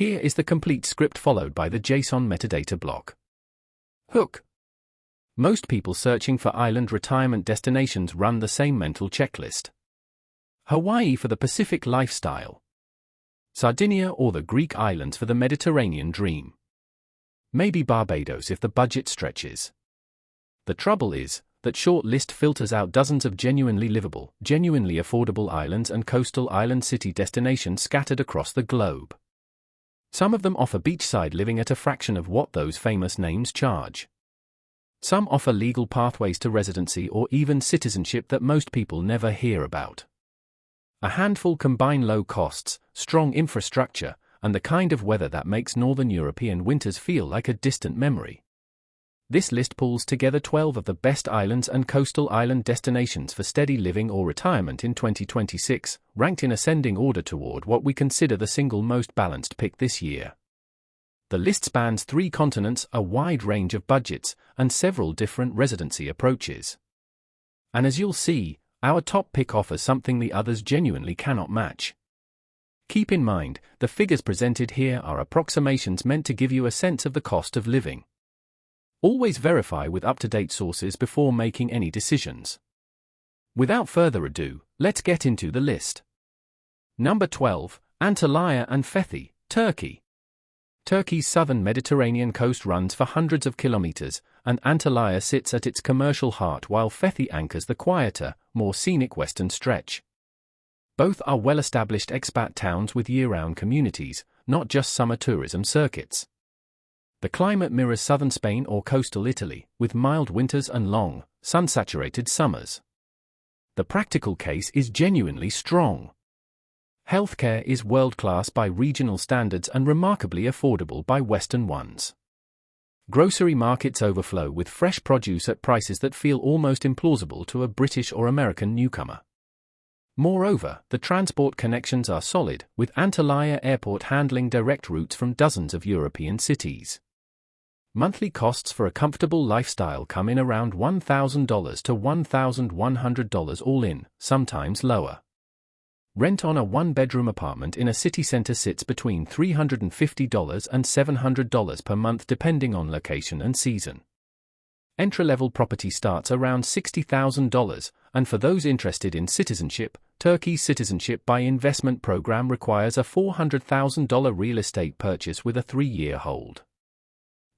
Here is the complete script followed by the JSON metadata block. Hook. Most people searching for island retirement destinations run the same mental checklist. Hawaii for the Pacific lifestyle. Sardinia or the Greek islands for the Mediterranean dream. Maybe Barbados if the budget stretches. The trouble is that short list filters out dozens of genuinely livable, genuinely affordable islands and coastal island city destinations scattered across the globe. Some of them offer beachside living at a fraction of what those famous names charge. Some offer legal pathways to residency or even citizenship that most people never hear about. A handful combine low costs, strong infrastructure, and the kind of weather that makes northern European winters feel like a distant memory. This list pulls together 12 of the best islands and coastal island destinations for steady living or retirement in 2026, ranked in ascending order toward what we consider the single most balanced pick this year. The list spans 3 continents, a wide range of budgets, and several different residency approaches. And as you'll see, our top pick offers something the others genuinely cannot match. Keep in mind, the figures presented here are approximations meant to give you a sense of the cost of living. Always verify with up-to-date sources before making any decisions. Without further ado, let's get into the list. Number 12, Antalya and Fethiye, Turkey. Turkey's southern Mediterranean coast runs for hundreds of kilometers, and Antalya sits at its commercial heart while Fethiye anchors the quieter, more scenic western stretch. Both are well-established expat towns with year-round communities, not just summer tourism circuits. The climate mirrors southern Spain or coastal Italy, with mild winters and long, sun-saturated summers. The practical case is genuinely strong. Healthcare is world-class by regional standards and remarkably affordable by Western ones. Grocery markets overflow with fresh produce at prices that feel almost implausible to a British or American newcomer. Moreover, the transport connections are solid, with Antalya Airport handling direct routes from dozens of European cities. Monthly costs for a comfortable lifestyle come in around $1,000 to $1,100 all in, sometimes lower. Rent on a one-bedroom apartment in a city center sits between $350 and $700 per month depending on location and season. Entry-level property starts around $60,000, and for those interested in citizenship, Turkey's Citizenship by Investment program requires a $400,000 real estate purchase with a 3-year hold.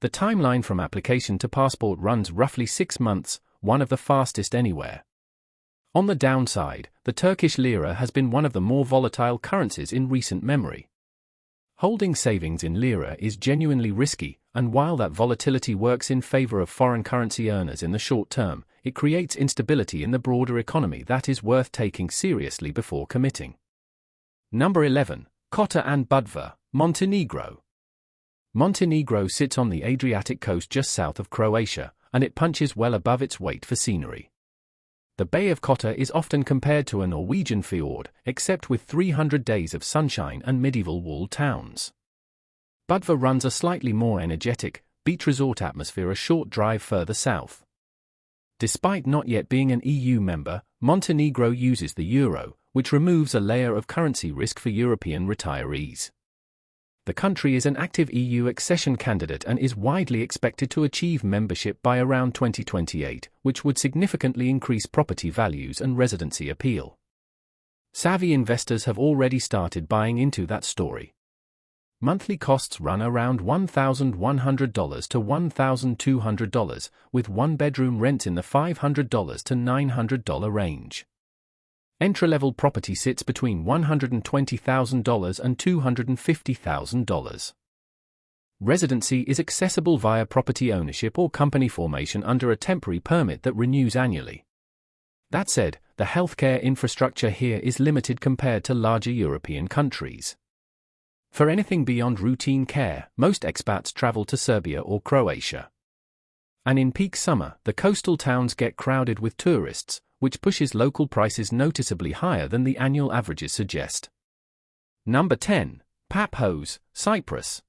The timeline from application to passport runs roughly 6 months, one of the fastest anywhere. On the downside, the Turkish lira has been one of the more volatile currencies in recent memory. Holding savings in lira is genuinely risky, and while that volatility works in favor of foreign currency earners in the short term, it creates instability in the broader economy that is worth taking seriously before committing. Number 11, Kotor and Budva, Montenegro. Montenegro sits on the Adriatic coast just south of Croatia, and it punches well above its weight for scenery. The Bay of Kotor is often compared to a Norwegian fjord, except with 300 days of sunshine and medieval walled towns. Budva runs a slightly more energetic, beach resort atmosphere a short drive further south. Despite not yet being an EU member, Montenegro uses the euro, which removes a layer of currency risk for European retirees. The country is an active EU accession candidate and is widely expected to achieve membership by around 2028, which would significantly increase property values and residency appeal. Savvy investors have already started buying into that story. Monthly costs run around $1,100 to $1,200, with one-bedroom rent in the $500 to $900 range. Entry-level property sits between $120,000 and $250,000. Residency is accessible via property ownership or company formation under a temporary permit that renews annually. That said, the healthcare infrastructure here is limited compared to larger European countries. For anything beyond routine care, most expats travel to Serbia or Croatia. And in peak summer, the coastal towns get crowded with tourists, which pushes local prices noticeably higher than the annual averages suggest. Number 10, Paphos, Cyprus.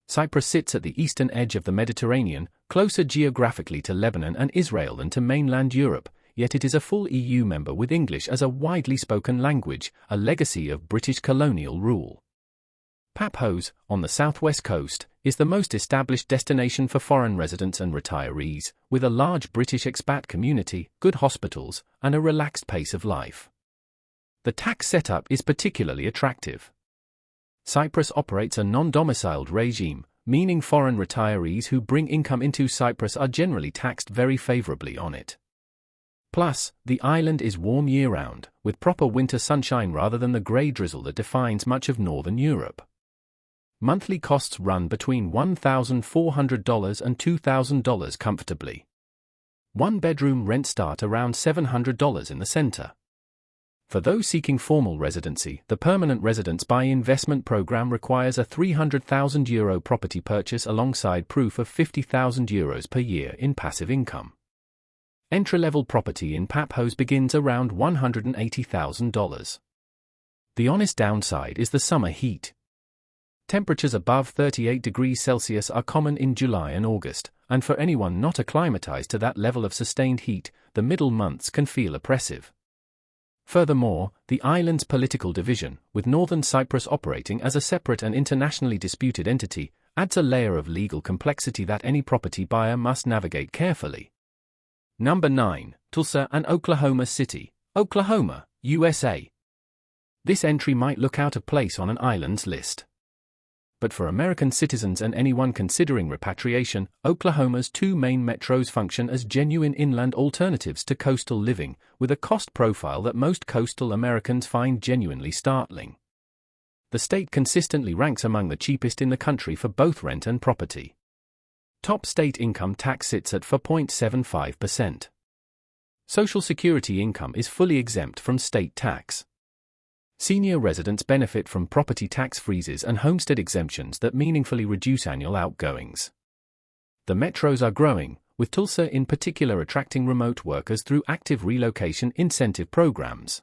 Cyprus sits at the eastern edge of the Mediterranean, closer geographically to Lebanon and Israel than to mainland Europe, yet it is a full EU member with English as a widely spoken language, a legacy of British colonial rule. Paphos, on the southwest coast, is the most established destination for foreign residents and retirees, with a large British expat community, good hospitals, and a relaxed pace of life. The tax setup is particularly attractive. Cyprus operates a non-domiciled regime, meaning foreign retirees who bring income into Cyprus are generally taxed very favorably on it. Plus, the island is warm year-round, with proper winter sunshine rather than the grey drizzle that defines much of northern Europe. Monthly costs run between $1,400 and $2,000 comfortably. One-bedroom rents start around $700 in the center. For those seeking formal residency, the Permanent Residence by Investment program requires a €300,000 property purchase alongside proof of €50,000 per year in passive income. Entry-level property in Paphos begins around $180,000. The honest downside is the summer heat. Temperatures above 38 degrees Celsius are common in July and August, and for anyone not acclimatized to that level of sustained heat, the middle months can feel oppressive. Furthermore, the island's political division, with northern Cyprus operating as a separate and internationally disputed entity, adds a layer of legal complexity that any property buyer must navigate carefully. Number 9. Tulsa and Oklahoma City, Oklahoma, USA. This entry might look out of place on an island's list. But for American citizens and anyone considering repatriation, Oklahoma's two main metros function as genuine inland alternatives to coastal living, with a cost profile that most coastal Americans find genuinely startling. The state consistently ranks among the cheapest in the country for both rent and property. Top state income tax sits at 4.75%. Social Security income is fully exempt from state tax. Senior residents benefit from property tax freezes and homestead exemptions that meaningfully reduce annual outgoings. The metros are growing, with Tulsa in particular attracting remote workers through active relocation incentive programs.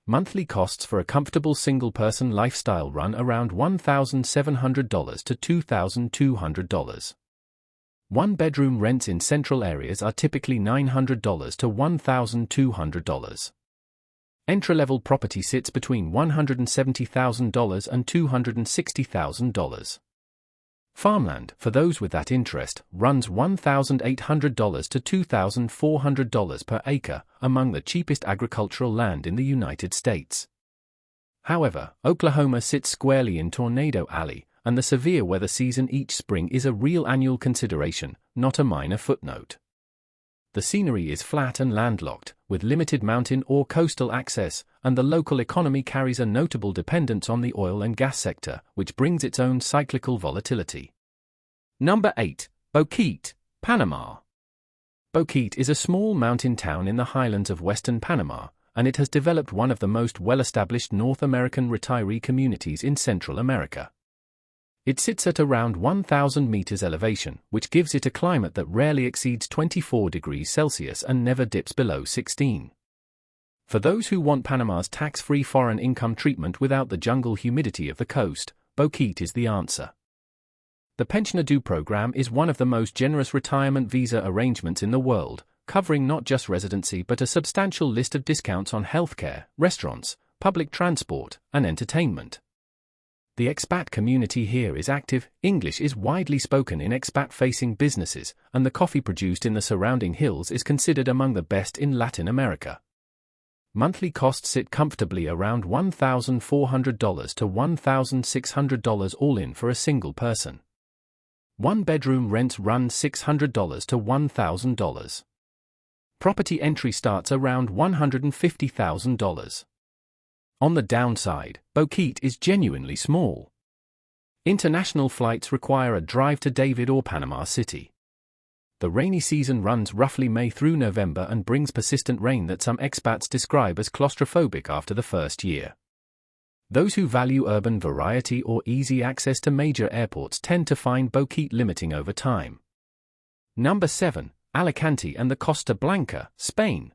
Monthly costs for a comfortable single-person lifestyle run around $1,700 to $2,200. One-bedroom rents in central areas are typically $900 to $1,200. Entry-level property sits between $170,000 and $260,000. Farmland, for those with that interest, runs $1,800 to $2,400 per acre, among the cheapest agricultural land in the United States. However, Oklahoma sits squarely in Tornado Alley, and the severe weather season each spring is a real annual consideration, not a minor footnote. The scenery is flat and landlocked, with limited mountain or coastal access, and the local economy carries a notable dependence on the oil and gas sector, which brings its own cyclical volatility. Number 8. Boquete, Panama. Boquete is a small mountain town in the highlands of western Panama, and it has developed one of the most well-established North American retiree communities in Central America. It sits at around 1,000 meters elevation, which gives it a climate that rarely exceeds 24 degrees Celsius and never dips below 16. For those who want Panama's tax-free foreign income treatment without the jungle humidity of the coast, Boquete is the answer. The Pensioner Du program is one of the most generous retirement visa arrangements in the world, covering not just residency but a substantial list of discounts on healthcare, restaurants, public transport, and entertainment. The expat community here is active, English is widely spoken in expat-facing businesses, and the coffee produced in the surrounding hills is considered among the best in Latin America. Monthly costs sit comfortably around $1,400 to $1,600 all in for a single person. One-bedroom rents run $600 to $1,000. Property entry starts around $150,000. On the downside, Boquete is genuinely small. International flights require a drive to David or Panama City. The rainy season runs roughly May through November and brings persistent rain that some expats describe as claustrophobic after the first year. Those who value urban variety or easy access to major airports tend to find Boquete limiting over time. Number 7. Alicante and the Costa Blanca, Spain.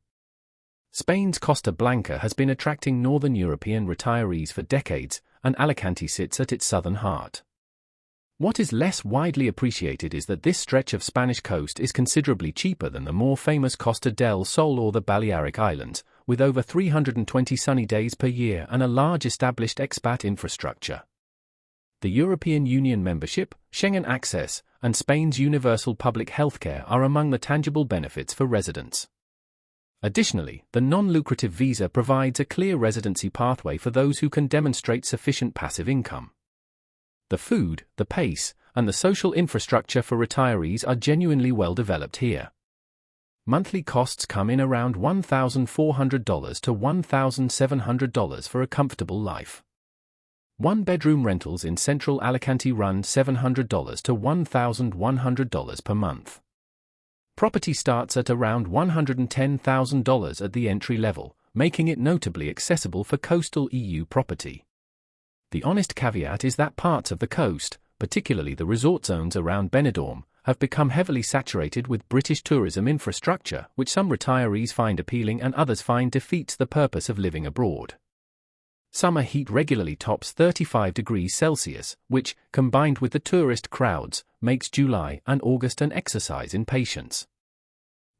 Spain's Costa Blanca has been attracting northern European retirees for decades, and Alicante sits at its southern heart. What is less widely appreciated is that this stretch of Spanish coast is considerably cheaper than the more famous Costa del Sol or the Balearic Islands, with over 320 sunny days per year and a large established expat infrastructure. The European Union membership, Schengen access, and Spain's universal public healthcare are among the tangible benefits for residents. Additionally, the non-lucrative visa provides a clear residency pathway for those who can demonstrate sufficient passive income. The food, the pace, and the social infrastructure for retirees are genuinely well developed here. Monthly costs come in around $1,400 to $1,700 for a comfortable life. One-bedroom rentals in central Alicante run $700 to $1,100 per month. Property starts at around $110,000 at the entry level, making it notably accessible for coastal EU property. The honest caveat is that parts of the coast, particularly the resort zones around Benidorm, have become heavily saturated with British tourism infrastructure, which some retirees find appealing and others find defeats the purpose of living abroad. Summer heat regularly tops 35 degrees Celsius, which, combined with the tourist crowds, makes July and August an exercise in patience.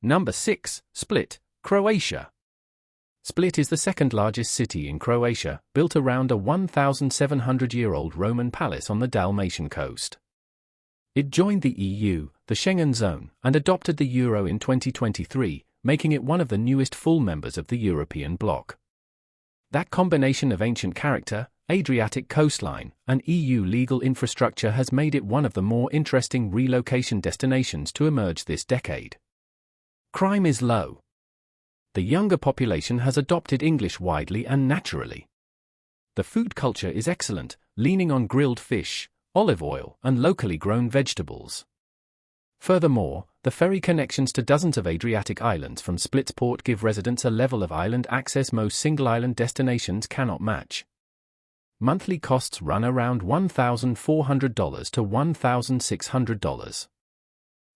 Number 6. Split, Croatia. Split is the second largest city in Croatia, built around a 1,700-year-old Roman palace on the Dalmatian coast. It joined the EU, the Schengen zone, and adopted the euro in 2023, making it one of the newest full members of the European bloc. That combination of ancient character, Adriatic coastline, and EU legal infrastructure has made it one of the more interesting relocation destinations to emerge this decade. Crime is low. The younger population has adopted English widely and naturally. The food culture is excellent, leaning on grilled fish, olive oil, and locally grown vegetables. Furthermore, the ferry connections to dozens of Adriatic islands from Split's port give residents a level of island access most single-island destinations cannot match. Monthly costs run around $1,400 to $1,600.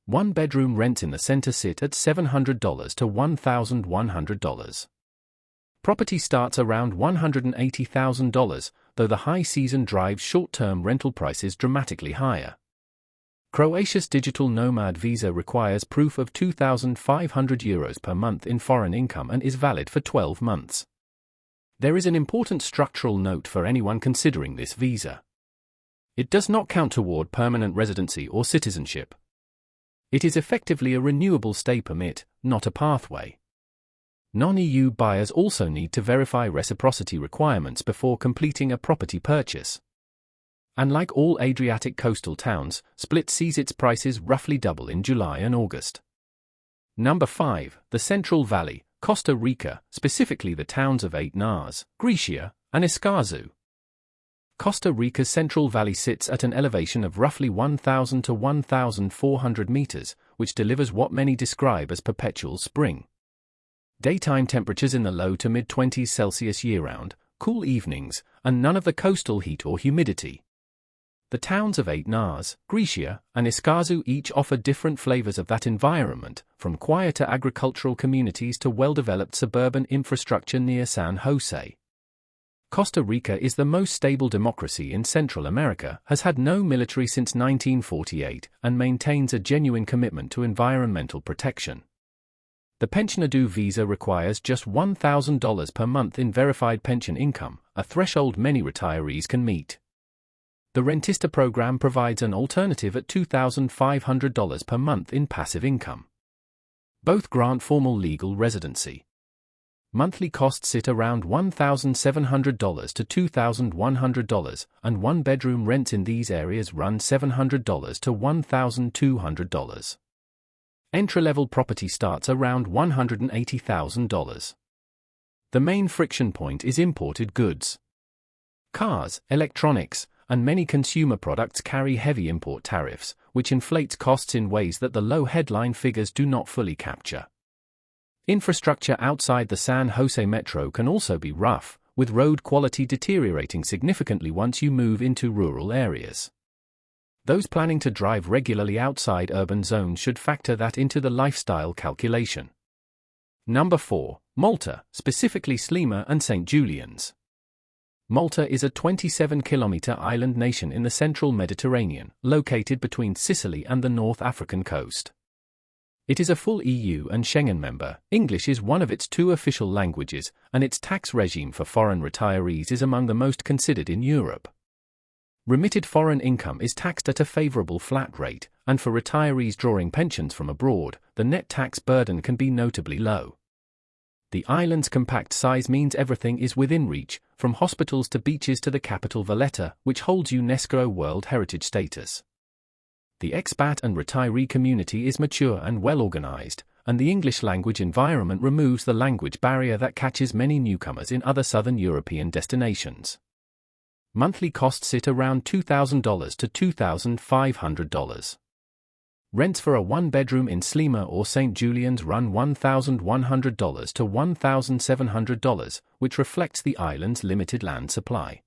One-bedroom rents in the center sit at $700 to $1,100. Property starts around $180,000, though the high season drives short-term rental prices dramatically higher. Croatia's digital nomad visa requires proof of €2,500 per month in foreign income and is valid for 12 months. There is an important structural note for anyone considering this visa. It does not count toward permanent residency or citizenship. It is effectively a renewable stay permit, not a pathway. Non-EU buyers also need to verify reciprocity requirements before completing a property purchase. And like all Adriatic coastal towns, Split sees its prices roughly double in July and August. Number 5. The Central Valley, Costa Rica, specifically the towns of Eight Nars, Grecia, and Escazú. Costa Rica's Central Valley sits at an elevation of roughly 1,000 to 1,400 meters, which delivers what many describe as perpetual spring. Daytime temperatures in the low to mid-20s Celsius year-round, cool evenings, and none of the coastal heat or humidity. The towns of Eight Nars, Grecia, and Escazú each offer different flavors of that environment, from quieter agricultural communities to well-developed suburban infrastructure near San Jose. Costa Rica is the most stable democracy in Central America, has had no military since 1948, and maintains a genuine commitment to environmental protection. The Pensionado visa requires just $1,000 per month in verified pension income, a threshold many retirees can meet. The Rentista program provides an alternative at $2,500 per month in passive income. Both grant formal legal residency. Monthly costs sit around $1,700 to $2,100, and one-bedroom rents in these areas run $700 to $1,200. Entry-level property starts around $180,000. The main friction point is imported goods. Cars, electronics, and many consumer products carry heavy import tariffs, which inflates costs in ways that the low headline figures do not fully capture. Infrastructure outside the San Jose metro can also be rough, with road quality deteriorating significantly once you move into rural areas. Those planning to drive regularly outside urban zones should factor that into the lifestyle calculation. Number 4. Malta, specifically Sliema and St. Julian's. Malta is a 27-kilometer island nation in the central Mediterranean, located between Sicily and the North African coast. It is a full EU and Schengen member, English is one of its 2 official languages, and its tax regime for foreign retirees is among the most considered in Europe. Remitted foreign income is taxed at a favorable flat rate, and for retirees drawing pensions from abroad, the net tax burden can be notably low. The island's compact size means everything is within reach, from hospitals to beaches to the capital Valletta, which holds UNESCO World Heritage status. The expat and retiree community is mature and well organized, and the English language environment removes the language barrier that catches many newcomers in other southern European destinations. Monthly costs sit around $2,000 to $2,500. Rents for a one-bedroom in Slima or St. Julian's run $1,100 to $1,700, which reflects the island's limited land supply.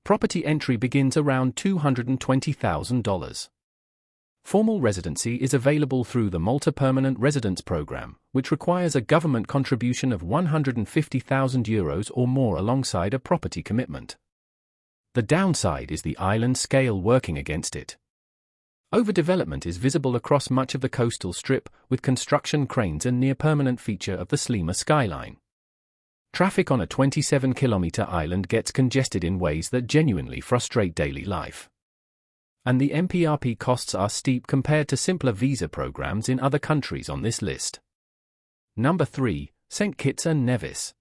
Property entry begins around $220,000. Formal residency is available through the Malta Permanent Residence Program, which requires a government contribution of €150,000 or more alongside a property commitment. The downside is the island scale working against it. Overdevelopment is visible across much of the coastal strip, with construction cranes a near-permanent feature of the Slima skyline. Traffic on a 27-kilometer island gets congested in ways that genuinely frustrate daily life. And the MPRP costs are steep compared to simpler visa programs in other countries on this list. Number 3, St. Kitts and Nevis.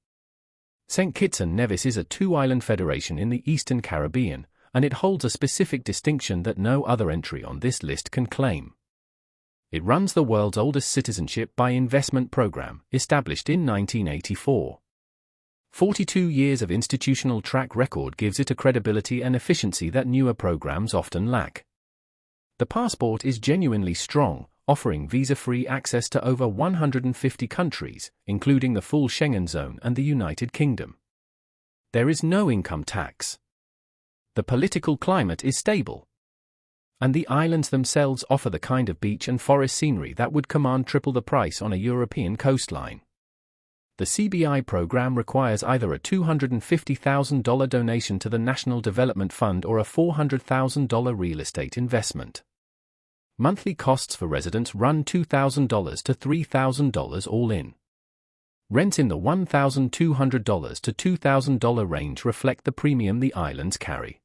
St. Kitts and Nevis is a two-island federation in the Eastern Caribbean, and it holds a specific distinction that no other entry on this list can claim. It runs the world's oldest citizenship by investment program, established in 1984. 42 years of institutional track record gives it a credibility and efficiency that newer programs often lack. The passport is genuinely strong, offering visa-free access to over 150 countries, including the full Schengen zone and the United Kingdom. There is no income tax. The political climate is stable. And the islands themselves offer the kind of beach and forest scenery that would command triple the price on a European coastline. The CBI program requires either a $250,000 donation to the National Development Fund or a $400,000 real estate investment. Monthly costs for residents run $2,000 to $3,000 all in. Rents in the $1,200 to $2,000 range reflect the premium the islands carry.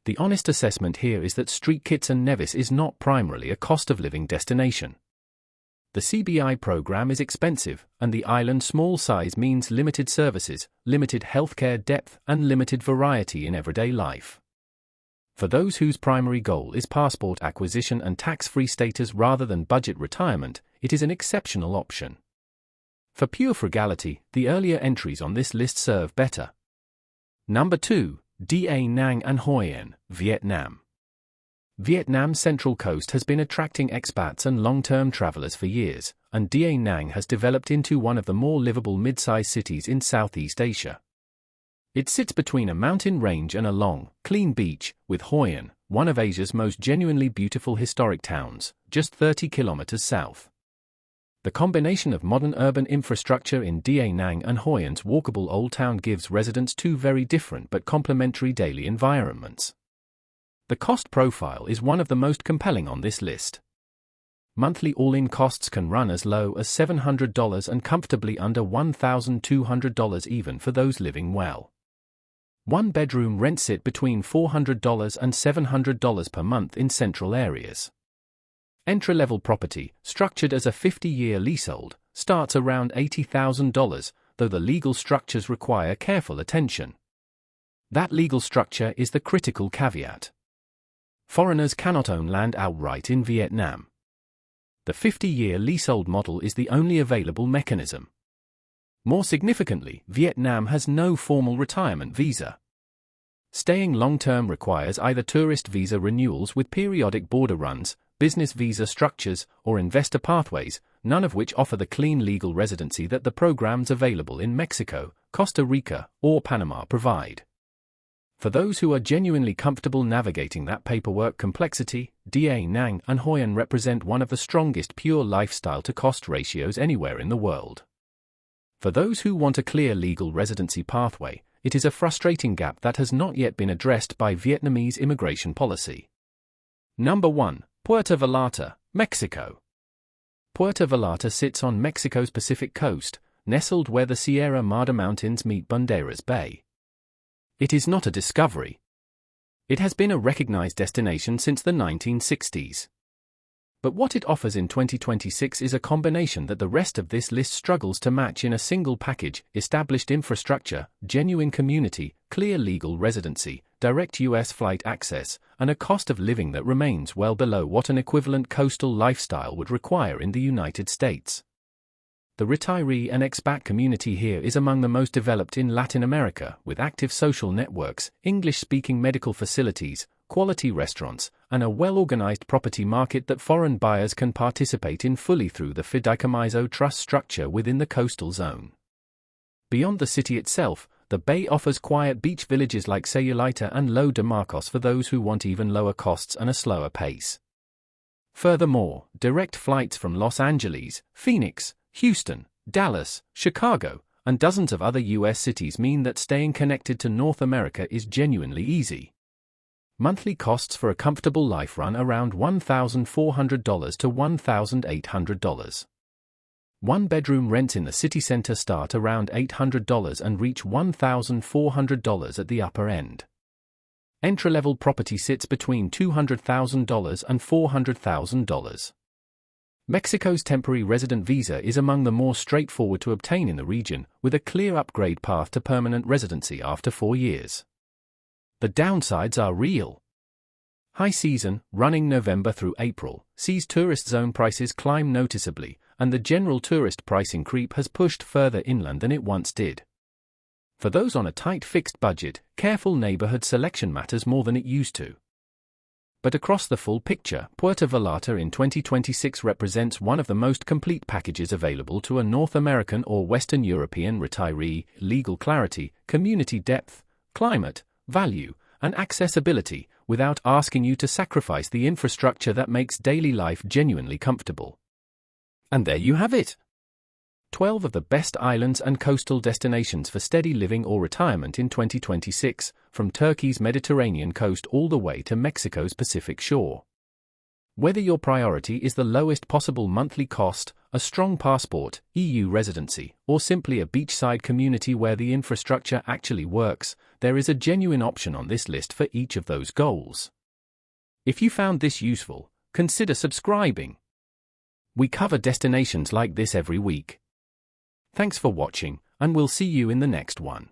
The honest assessment here is that St. Kitts and Nevis is not primarily a cost of living destination. The CBI program is expensive, and the island's small size means limited services, limited healthcare depth, and limited variety in everyday life. For those whose primary goal is passport acquisition and tax-free status rather than budget retirement, it is an exceptional option. For pure frugality, the earlier entries on this list serve better. Number 2, Da Nang and Hoi An, Vietnam. Vietnam's central coast has been attracting expats and long-term travelers for years, and Da Nang has developed into one of the more livable mid-sized cities in Southeast Asia. It sits between a mountain range and a long, clean beach, with Hoi An, one of Asia's most genuinely beautiful historic towns, just 30 kilometers south. The combination of modern urban infrastructure in Da Nang and Hoi An's walkable old town gives residents two very different but complementary daily environments. The cost profile is one of the most compelling on this list. Monthly all-in costs can run as low as $700 and comfortably under $1,200 even for those living well. One-bedroom rents sit between $400 and $700 per month in central areas. Entry-level property, structured as a 50-year leasehold, starts around $80,000, though the legal structures require careful attention. That legal structure is the critical caveat. Foreigners cannot own land outright in Vietnam. The 50-year leasehold model is the only available mechanism. More significantly, Vietnam has no formal retirement visa. Staying long-term requires either tourist visa renewals with periodic border runs, business visa structures, or investor pathways, none of which offer the clean legal residency that the programs available in Mexico, Costa Rica, or Panama provide. For those who are genuinely comfortable navigating that paperwork complexity, Da Nang and Hoi An represent one of the strongest pure lifestyle-to-cost ratios anywhere in the world. For those who want a clear legal residency pathway, it is a frustrating gap that has not yet been addressed by Vietnamese immigration policy. Number 1, Puerto Vallarta, Mexico. Puerto Vallarta sits on Mexico's Pacific coast, nestled where the Sierra Madre Mountains meet Banderas Bay. It is not a discovery. It has been a recognized destination since the 1960s. But what it offers in 2026 is a combination that the rest of this list struggles to match in a single package: established infrastructure, genuine community, clear legal residency, direct US flight access, and a cost of living that remains well below what an equivalent coastal lifestyle would require in the United States. The retiree and expat community here is among the most developed in Latin America, with active social networks, English-speaking medical facilities, quality restaurants, and a well-organized property market that foreign buyers can participate in fully through the fideicomiso trust structure within the coastal zone. Beyond the city itself, the bay offers quiet beach villages like Sayulita and Lo de Marcos for those who want even lower costs and a slower pace. Furthermore, direct flights from Los Angeles, Phoenix, Houston, Dallas, Chicago, and dozens of other US cities mean that staying connected to North America is genuinely easy. Monthly costs for a comfortable life run around $1,400 to $1,800. One-bedroom rents in the city center start around $800 and reach $1,400 at the upper end. Entry-level property sits between $200,000 and $400,000. Mexico's temporary resident visa is among the more straightforward to obtain in the region, with a clear upgrade path to permanent residency after 4 years. The downsides are real. High season, running November through April, sees tourist zone prices climb noticeably, and the general tourist pricing creep has pushed further inland than it once did. For those on a tight fixed budget, careful neighborhood selection matters more than it used to. But across the full picture, Puerto Vallarta in 2026 represents one of the most complete packages available to a North American or Western European retiree: legal clarity, community depth, climate, value, and accessibility, without asking you to sacrifice the infrastructure that makes daily life genuinely comfortable. And there you have it. 12 of the best islands and coastal destinations for steady living or retirement in 2026, from Turkey's Mediterranean coast all the way to Mexico's Pacific shore. Whether your priority is the lowest possible monthly cost, a strong passport, EU residency, or simply a beachside community where the infrastructure actually works, there is a genuine option on this list for each of those goals. If you found this useful, consider subscribing. We cover destinations like this every week. Thanks for watching, and we'll see you in the next one.